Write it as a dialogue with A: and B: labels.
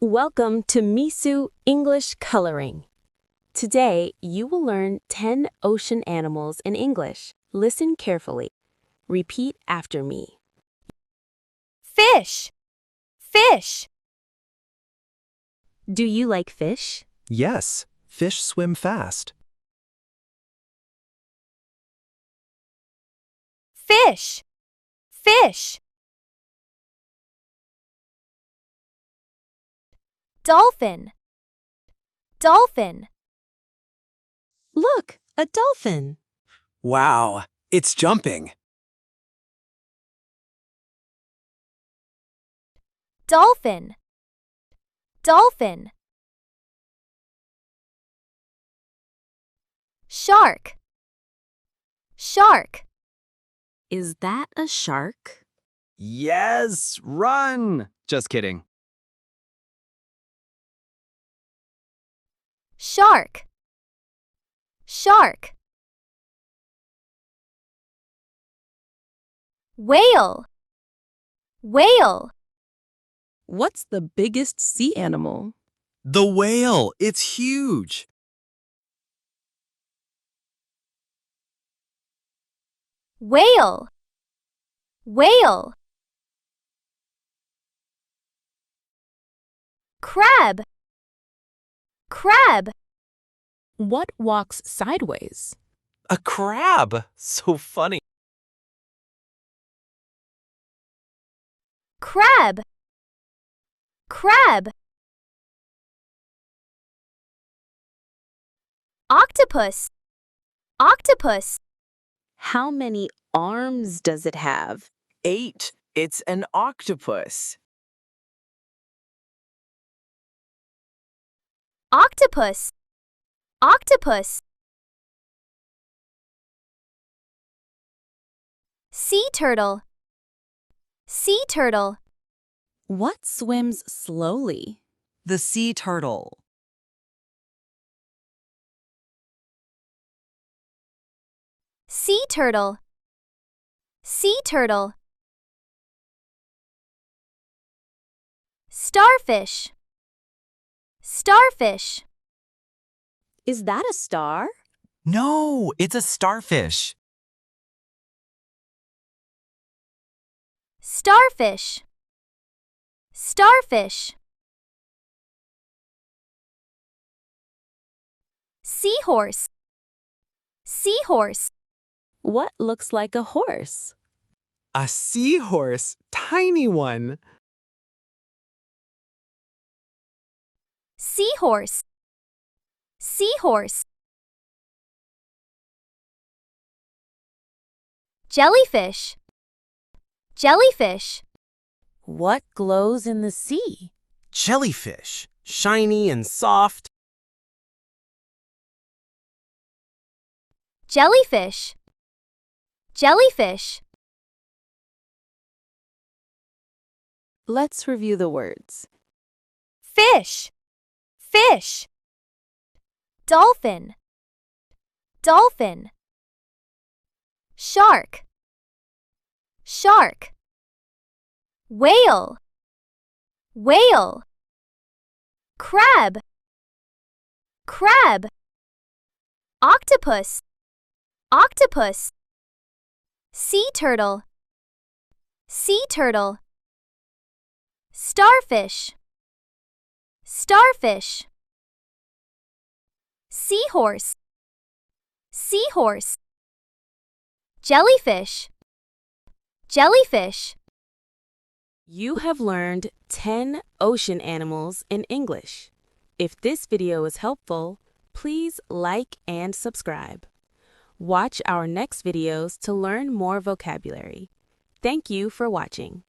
A: Welcome to Misoo English Coloring. Today, you will learn 10 ocean animals in English. Listen carefully. Repeat after me.
B: Fish, fish.
A: Do you like fish?
C: Yes, fish swim fast.
B: Fish, fish. Dolphin, dolphin.
A: Look, a dolphin.
C: Wow, it's jumping.
B: Dolphin, dolphin. Shark, shark.
A: Is that a shark?
C: Yes, run! Just kidding.
B: Shark, shark. Whale, whale.
A: What's the biggest sea animal?
C: The whale, it's huge.
B: Whale, whale. Crab, crab.
A: What walks sideways?
C: A crab. So funny.
B: Crab, crab. Octopus, octopus.
A: How many arms does it have?
D: 8. It's an octopus.
B: Octopus, octopus. Sea turtle, sea turtle.
A: What swims slowly?
D: The sea turtle.
B: Sea turtle, sea turtle. Starfish, starfish.
A: Is that a star?
D: No, it's a starfish.
B: Starfish, starfish. Seahorse, seahorse.
A: What looks like a horse?
C: A seahorse, tiny one.
B: Seahorse, seahorse. Jellyfish, jellyfish.
A: What glows in the sea?
C: Jellyfish, shiny and soft.
B: Jellyfish, jellyfish.
A: Let's review the words.
B: Fish, fish. Dolphin, dolphin. Shark, shark. Whale, whale. Crab, crab. Octopus, octopus. Sea turtle, sea turtle. Starfish, starfish. Seahorse, seahorse. Jellyfish, jellyfish.
A: You have learned 10 ocean animals in English. If this video is helpful, please like and subscribe. Watch our next videos to learn more vocabulary. Thank you for watching.